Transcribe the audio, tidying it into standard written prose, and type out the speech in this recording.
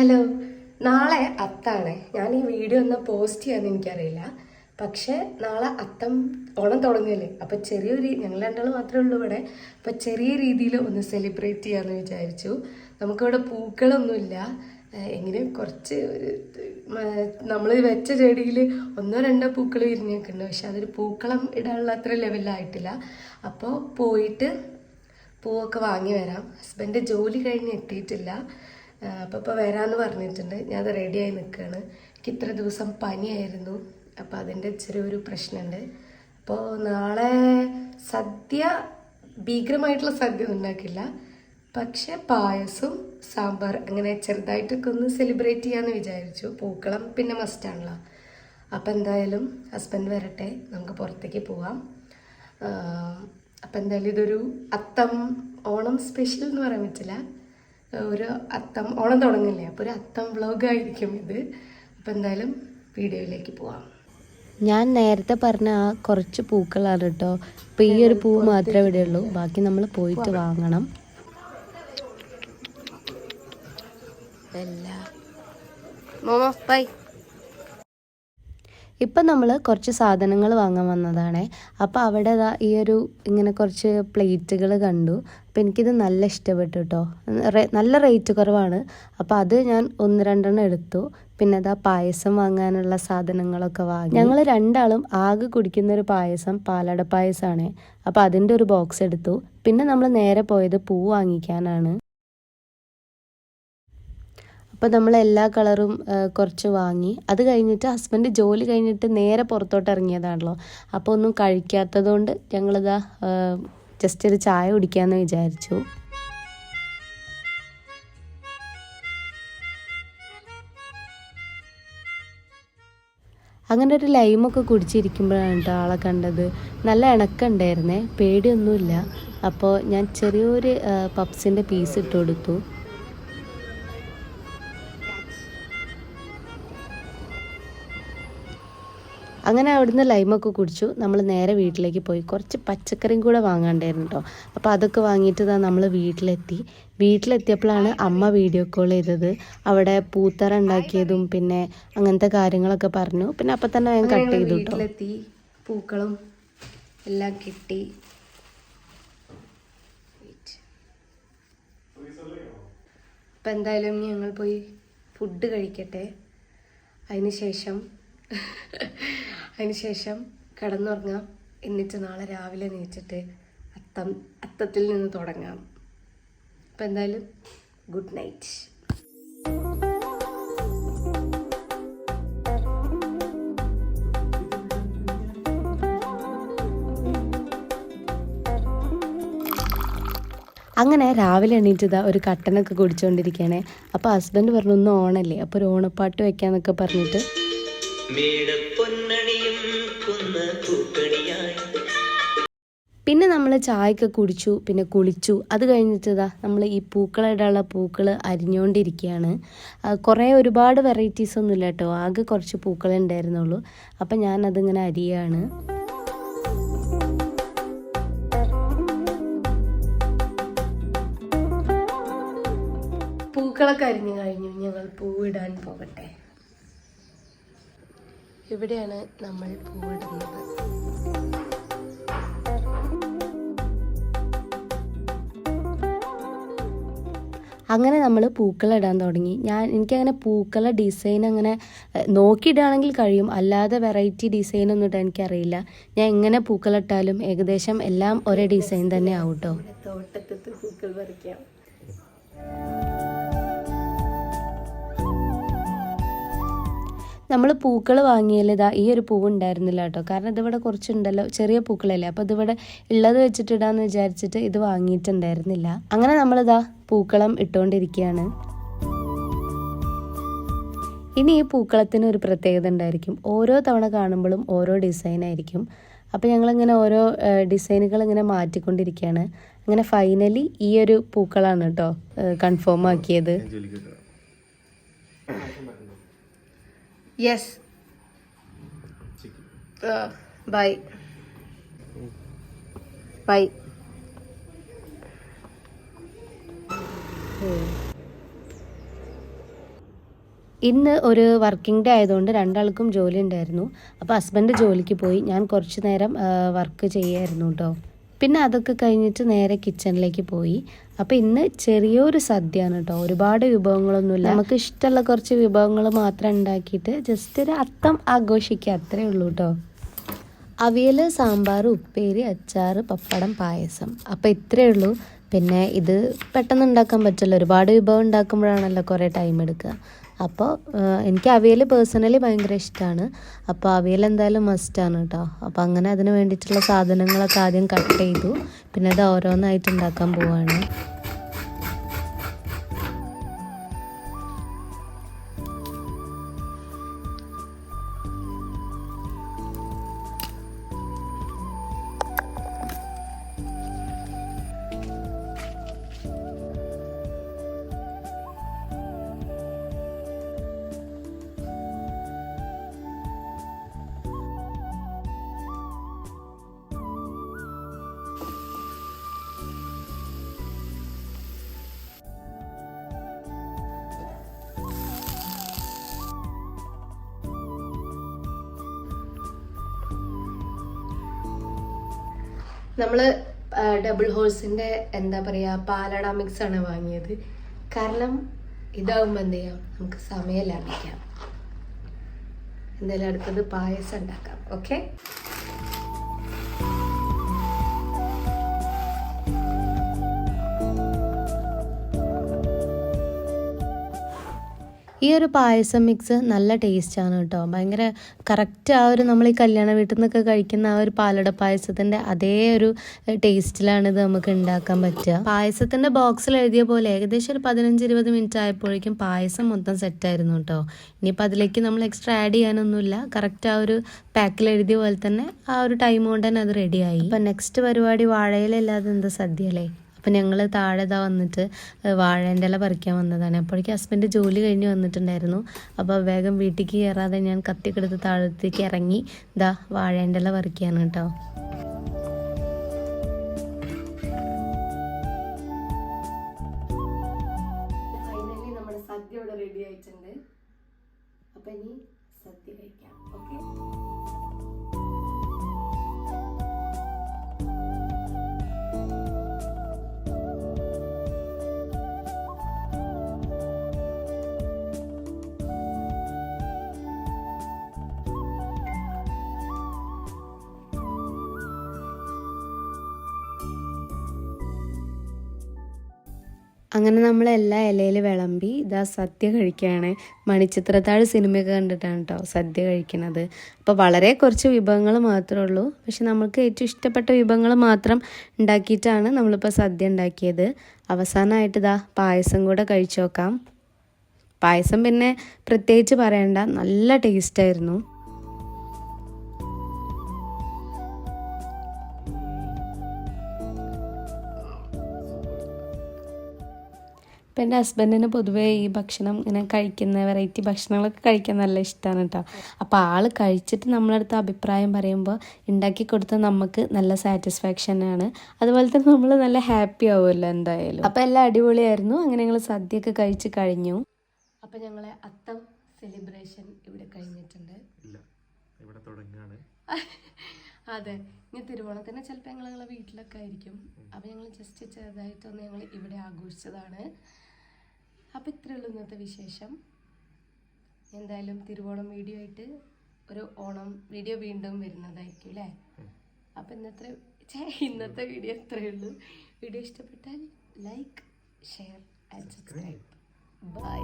Hello, നാളെ അത്താണ്. ഞാൻ ഈ വീഡിയോ ഒന്ന് പോസ്റ്റ് ചെയ്യാന്ന് എനിക്കറിയില്ല. പക്ഷെ നാളെ അത്തം ഓണം തുടങ്ങില്ലേ, അപ്പം ചെറിയൊരു ഞങ്ങൾ രണ്ടാളും മാത്രമേ ഉള്ളൂ ഇവിടെ. അപ്പം ചെറിയ രീതിയിൽ ഒന്ന് സെലിബ്രേറ്റ് ചെയ്യാമെന്ന് വിചാരിച്ചു. നമുക്കിവിടെ പൂക്കളൊന്നുമില്ല. എങ്ങനെ കുറച്ച് നമ്മൾ വെച്ച ചെടിയിൽ ഒന്നോ രണ്ടോ പൂക്കൾ വിരിഞ്ഞേക്കുന്നുണ്ട്. പക്ഷെ അതൊരു പൂക്കളം ഇടാനുള്ള അത്ര ലെവലായിട്ടില്ല. അപ്പോൾ പോയിട്ട് പൂവൊക്കെ വാങ്ങി വരാം. ഹസ്ബൻഡ് ജോലി കഴിഞ്ഞ് എത്തിയിട്ടില്ല. അപ്പോൾ ഇപ്പോൾ വരാമെന്ന് പറഞ്ഞിട്ടുണ്ട്. ഞാനത് റെഡിയായി നിൽക്കുകയാണ്. എനിക്ക് ഇത്ര ദിവസം പനിയായിരുന്നു. അപ്പോൾ അതിൻ്റെ ചെറിയൊരു പ്രശ്നമുണ്ട്. അപ്പോൾ നാളെ സദ്യ ഭീകരമായിട്ടുള്ള സദ്യ ഒന്നും ഉണ്ടാക്കില്ല. പക്ഷെ പായസം, സാമ്പാർ അങ്ങനെ ചെറുതായിട്ടൊക്കെ ഒന്ന് സെലിബ്രേറ്റ് ചെയ്യാമെന്ന് വിചാരിച്ചു. പൂക്കളം പിന്നെ മസ്റ്റാണല്ലോ. അപ്പോൾ എന്തായാലും ഹസ്ബൻഡ് വരട്ടെ, നമുക്ക് പുറത്തേക്ക് പോവാം. അപ്പം എന്തായാലും ഇതൊരു അത്തം ഓണം സ്പെഷ്യൽ എന്ന് പറയാൻ പറ്റില്ല. ഒരു അത്തം ഓണം തുടങ്ങില്ലേ, അപ്പോൾ ഒരു അത്തം വ്ളോഗായിരിക്കും ഇത്. അപ്പം എന്തായാലും വീഡിയോയിലേക്ക് പോവാം. ഞാൻ നേരത്തെ പറഞ്ഞ ആ കുറച്ച് പൂക്കളാണ് കേട്ടോ. അപ്പോൾ ഈ ഒരു പൂ മാത്രമേ ഇവിടെ ഉള്ളൂ. ബാക്കി നമ്മൾ പോയിട്ട് വാങ്ങണം. ഇപ്പം നമ്മൾ കുറച്ച് സാധനങ്ങൾ വാങ്ങാൻ വന്നതാണ്. അപ്പോൾ അവിടെ ഈ ഒരു ഇങ്ങനെ കുറച്ച് പ്ലേറ്റുകൾ കണ്ടു. അപ്പോൾ എനിക്കിത് നല്ല ഇഷ്ടപ്പെട്ടു കേട്ടോ. നല്ല റേറ്റ് കുറവാണ്. അപ്പോൾ അത് ഞാൻ 1-2 എടുത്തു. പിന്നെ പായസം വാങ്ങാനുള്ള സാധനങ്ങളൊക്കെ വാങ്ങി. ഞങ്ങൾ രണ്ടാളും ആകെ കുടിക്കുന്നൊരു പായസം പാലട പായസമാണ്. അപ്പോൾ അതിൻ്റെ ഒരു ബോക്സ് എടുത്തു. പിന്നെ നമ്മൾ നേരെ പോയത് പൂ വാങ്ങിക്കാനാണ്. അപ്പോൾ നമ്മൾ എല്ലാ കളറും കുറച്ച് വാങ്ങി. അത് കഴിഞ്ഞിട്ട് ഹസ്ബൻഡ് ജോലി കഴിഞ്ഞിട്ട് നേരെ പുറത്തോട്ട് ഇറങ്ങിയതാണല്ലോ. അപ്പോൾ ഒന്നും കഴിക്കാത്തത് കൊണ്ട് ഞങ്ങളിതാ ജസ്റ്റ് ഒരു ചായ കുടിക്കാമെന്ന് വിചാരിച്ചു. അങ്ങനെ ഒരു ലൈമൊക്കെ കുടിച്ചിരിക്കുമ്പോഴാണ് കേട്ടോ ആളെ കണ്ടത്. നല്ല ഇണക്കുണ്ടായിരുന്നേ, പേടിയൊന്നുമില്ല. അപ്പോൾ ഞാൻ ചെറിയൊരു പപ്സിൻ്റെ പീസ് ഇട്ട് കൊടുത്തു. അങ്ങനെ അവിടുന്ന് ലൈമൊക്കെ കുടിച്ചു. നമ്മൾ നേരെ വീട്ടിലേക്ക് പോയി. കുറച്ച് പച്ചക്കറിയും കൂടെ വാങ്ങാണ്ടായിരുന്നു കേട്ടോ. അപ്പോൾ അതൊക്കെ വാങ്ങിയിട്ട് നമ്മൾ വീട്ടിലെത്തിയപ്പോഴാണ് അമ്മ വീഡിയോ കോൾ ചെയ്തത്. അവിടെ പൂത്തറ ഉണ്ടാക്കിയതും പിന്നെ അങ്ങനത്തെ കാര്യങ്ങളൊക്കെ പറഞ്ഞു. പിന്നെ അപ്പം തന്നെ ഞാൻ കട്ട് ചെയ്തു കേട്ടോ. വീട്ടിലെത്തി, പൂക്കളും എല്ലാം കിട്ടി. അപ്പം എന്തായാലും ഞങ്ങൾ പോയി ഫുഡ് കഴിക്കട്ടെ. അതിനുശേഷം കിടന്നുറങ്ങാം. എന്നിട്ട് നാളെ രാവിലെ എണീച്ചിട്ട് അത്തത്തിൽ നിന്ന് തുടങ്ങാം. അപ്പം എന്തായാലും ഗുഡ് നൈറ്റ്. അങ്ങനെ രാവിലെ എണീറ്റതാ ഒരു കട്ടനൊക്കെ കുടിച്ചുകൊണ്ടിരിക്കുകയാണ്. അപ്പോൾ ഹസ്ബൻഡ് പറഞ്ഞു ഒന്ന് ഓണല്ലേ, അപ്പോൾ ഒരു ഓണപ്പാട്ട് വെക്കാന്നൊക്കെ പറഞ്ഞിട്ട് പിന്നെ നമ്മൾ ചായയൊക്കെ കുടിച്ചു. പിന്നെ കുളിച്ചു. അത് കഴിഞ്ഞിട്ടതാ നമ്മൾ ഈ പൂക്കളിടാനുള്ള പൂക്കൾ അരിഞ്ഞുകൊണ്ടിരിക്കുകയാണ്. ഒരുപാട് വെറൈറ്റീസ് ഒന്നുമില്ല കേട്ടോ. ആകെ കുറച്ച് പൂക്കളേ ഉണ്ടായിരുന്നുള്ളൂ. അപ്പം ഞാനതിങ്ങനെ അരിയാണ്. പൂക്കളൊക്കെ അരിഞ്ഞു കഴിഞ്ഞു. ഞങ്ങൾ പൂവിടാൻ പോകട്ടെ. ഇവിടെയാണ് നമ്മൾ പൂവിടുന്നത്. അങ്ങനെ നമ്മൾ പൂക്കളിടാൻ തുടങ്ങി. എനിക്കങ്ങനെ പൂക്കള ഡിസൈൻ അങ്ങനെ നോക്കിയിടുകയാണെങ്കിൽ കഴിയും, അല്ലാതെ വെറൈറ്റി ഡിസൈനൊന്നും ഇടാൻ എനിക്കറിയില്ല. ഞാൻ എങ്ങനെ പൂക്കളിട്ടാലും ഏകദേശം എല്ലാം ഒരേ ഡിസൈൻ തന്നെ ആവും കേട്ടോ. തോട്ടത്ത് പൂക്കൾ പറിക്കാം. നമ്മൾ പൂക്കൾ വാങ്ങിയാൽ ഈ ഒരു പൂവ് ഉണ്ടായിരുന്നില്ല കേട്ടോ. കാരണം ഇതിവിടെ കുറച്ചുണ്ടല്ലോ, ചെറിയ പൂക്കളല്ലേ. അപ്പോൾ ഇതിവിടെ ഉള്ളത് വെച്ചിട്ടിടാന്ന് വിചാരിച്ചിട്ട് ഇത് വാങ്ങിയിട്ടുണ്ടായിരുന്നില്ല. അങ്ങനെ നമ്മളിതാ പൂക്കളം ഇട്ടുകൊണ്ടിരിക്കുകയാണ്. ഇനി ഈ പൂക്കളത്തിന് ഒരു പ്രത്യേകത ഉണ്ടായിരിക്കും. ഓരോ തവണ കാണുമ്പോഴും ഓരോ ഡിസൈനായിരിക്കും. അപ്പോൾ ഞങ്ങളിങ്ങനെ ഓരോ ഡിസൈനുകൾ ഇങ്ങനെ മാറ്റിക്കൊണ്ടിരിക്കുകയാണ്. അങ്ങനെ ഫൈനലി ഈ ഒരു പൂക്കളാണ് കേട്ടോ കൺഫേം ആക്കിയത്. Yes. Bye. ഇന്ന് ഒരു വർക്കിംഗ് ഡേ ആയതുകൊണ്ട് രണ്ടാൾക്കും ജോലി ഉണ്ടായിരുന്നു. അപ്പോൾ ഹസ്ബൻഡ് ജോലിക്ക് പോയി, ഞാൻ കുറച്ച് നേരം വർക്ക് ചെയ്യായിരുന്നു കേട്ടോ. പിന്നെ അതൊക്കെ കഴിഞ്ഞിട്ട് നേരെ കിച്ചണിലേക്ക് പോയി. അപ്പോൾ ഇന്ന് ചെറിയൊരു സദ്യയാണ് കേട്ടോ, ഒരുപാട് വിഭവങ്ങളൊന്നുമില്ല. നമുക്ക് ഇഷ്ടമുള്ള കുറച്ച് വിഭവങ്ങൾ മാത്രം ഉണ്ടാക്കിയിട്ട് ജസ്റ്റ് ഒരു അത്തം ആഘോഷിക്കുക, അത്രേ ഉള്ളൂ കേട്ടോ. അവിയൽ, സാമ്പാർ, ഉപ്പേരി, അച്ചാർ, പപ്പടം, പായസം. അപ്പോൾ ഇത്രയേ ഉള്ളൂ. പിന്നെ ഇത് പെട്ടെന്ന് ഉണ്ടാക്കാൻ പറ്റില്ല, ഒരുപാട് വിഭവം ഉണ്ടാക്കുമ്പോഴാണല്ലോ കുറേ ടൈം എടുക്കുക. അപ്പോൾ എനിക്ക് അവിയൽ പേഴ്സണലി ഭയങ്കര ഇഷ്ടമാണ്. അപ്പോൾ അവിയൽ എന്തായാലും മസ്റ്റാണ് കേട്ടോ. അപ്പോൾ അങ്ങനെ അതിന് വേണ്ടിയിട്ടുള്ള സാധനങ്ങളൊക്കെ ആദ്യം കട്ട് ചെയ്തു. പിന്നെ അത് ഓരോന്നായിട്ട് ഉണ്ടാക്കാൻ പോവാണ്. നമ്മൾ ഡബിൾ ഹോഴ്സിൻ്റെ എന്താ പറയുക പാലട മിക്സ് ആണ് വാങ്ങിയത്. കാരണം ഇതാകുമ്പോൾ എന്ത് ചെയ്യാം, നമുക്ക് സമയം ലാഭിക്കാം. എന്തായാലും അടുത്തത് പായസം ഉണ്ടാക്കാം. ഓക്കെ, ഈ ഒരു പായസം മിക്സ് നല്ല ടേസ്റ്റാണ് കേട്ടോ, ഭയങ്കര കറക്റ്റ് ആ ഒരു നമ്മൾ ഈ കല്യാണ വീട്ടിൽ നിന്നൊക്കെ കഴിക്കുന്ന ആ ഒരു പാലട പായസത്തിൻ്റെ അതേ ഒരു ടേസ്റ്റിലാണ് ഇത് നമുക്ക് ഉണ്ടാക്കാൻ പറ്റുക. പായസത്തിൻ്റെ ബോക്സിൽ എഴുതിയ പോലെ ഏകദേശം ഒരു 15-20 മിനിറ്റ് ആയപ്പോഴേക്കും പായസം മൊത്തം സെറ്റായിരുന്നു കേട്ടോ. ഇനിയിപ്പോൾ അതിലേക്ക് നമ്മൾ എക്സ്ട്രാ ആഡ് ചെയ്യാനൊന്നുമില്ല, കറക്റ്റ് ആ ഒരു പാക്കിൽ എഴുതിയ പോലെ തന്നെ ആ ഒരു ടൈം കൊണ്ട് തന്നെ അത് റെഡിയായി. അപ്പം നെക്സ്റ്റ് പരിപാടി വാഴയിലല്ലാതെ എന്താ സദ്യ അല്ലേ. അപ്പം ഞങ്ങൾ താഴെ വന്നിട്ട് വാഴേൻ്റെ ഇല പറിക്കാൻ വന്നതാണ്. അപ്പോഴേക്കും ഹസ്ബൻഡ് ജോലി കഴിഞ്ഞ് വന്നിട്ടുണ്ടായിരുന്നു. അപ്പോൾ വേഗം വീട്ടിലേക്ക് കയറാതെ ഞാൻ കത്തിയൊക്കെ എടുത്ത് താഴത്തേക്ക് ഇറങ്ങി വാഴേൻ്റെ ഇല പറിക്കുകയാണ് കേട്ടോ. ഫൈനലി നമ്മുടെ സദ്യ ഇവിടെ റെഡി ആയിട്ടുണ്ട്. അപ്പം ഇനി സദ്യ കഴിക്കാം. ഓക്കെ, അങ്ങനെ നമ്മൾ എല്ലാ ഇലയിൽ വിളമ്പി സദ്യ കഴിക്കുകയാണ്. മണിച്ചിത്രത്താഴ് സിനിമയൊക്കെ കണ്ടിട്ടാണ് കേട്ടോ സദ്യ കഴിക്കുന്നത്. അപ്പോൾ വളരെ കുറച്ച് വിഭവങ്ങൾ മാത്രമേ ഉള്ളൂ, പക്ഷെ നമുക്ക് ഏറ്റവും ഇഷ്ടപ്പെട്ട വിഭവങ്ങൾ മാത്രം ഉണ്ടാക്കിയിട്ടാണ് നമ്മളിപ്പോൾ സദ്യ ഉണ്ടാക്കിയത്. അവസാനമായിട്ട് പായസം കൂടെ കഴിച്ചു നോക്കാം. പായസം പിന്നെ പ്രത്യേകിച്ച് പറയണ്ട, നല്ല ടേസ്റ്റായിരുന്നു. ഇപ്പം എൻ്റെ ഹസ്ബൻഡിന് പൊതുവേ ഈ ഭക്ഷണം ഇങ്ങനെ കഴിക്കുന്ന വെറൈറ്റി ഭക്ഷണങ്ങളൊക്കെ കഴിക്കാൻ നല്ല ഇഷ്ടമാണ് കേട്ടോ. അപ്പോൾ ആൾ കഴിച്ചിട്ട് നമ്മളടുത്ത് അഭിപ്രായം പറയുമ്പോൾ ഉണ്ടാക്കി കൊടുത്താൽ നമുക്ക് നല്ല സാറ്റിസ്ഫാക്ഷനാണ്. അതുപോലെ തന്നെ നമ്മൾ നല്ല ഹാപ്പി ആവുമല്ലോ എന്തായാലും. അപ്പോൾ എല്ലാം അടിപൊളിയായിരുന്നു. അങ്ങനെ ഞങ്ങൾ സദ്യയൊക്കെ കഴിച്ച് കഴിഞ്ഞു. അപ്പം ഞങ്ങളെ അത്തം സെലിബ്രേഷൻ ഇവിടെ കഴിഞ്ഞിട്ടുണ്ട്. ഇവിടെ തുടങ്ങുകയാണ്. അതെ, ഇനി തിരുവോണത്തിന് ചിലപ്പോൾ ഞങ്ങളെ വീട്ടിലൊക്കെ ആയിരിക്കും. അപ്പോൾ ഞങ്ങൾ ജസ്റ്റ് ചെറുതായിട്ടൊന്ന് ഞങ്ങൾ ഇവിടെ ആഘോഷിച്ചതാണ്. അപ്പോൾ ഇത്രയേ ഉള്ളൂ ഇന്നത്തെ വിശേഷം. എന്തായാലും തിരുവോണം വീഡിയോ ആയിട്ട് ഒരു ഓണം വീഡിയോ വീണ്ടും വരുന്നതായിരിക്കും അല്ലേ. അപ്പോൾ ഇന്നത്തെ വീഡിയോ ഇത്രയേ ഉള്ളൂ. വീഡിയോ ഇഷ്ടപ്പെട്ടാൽ like, share and subscribe. By.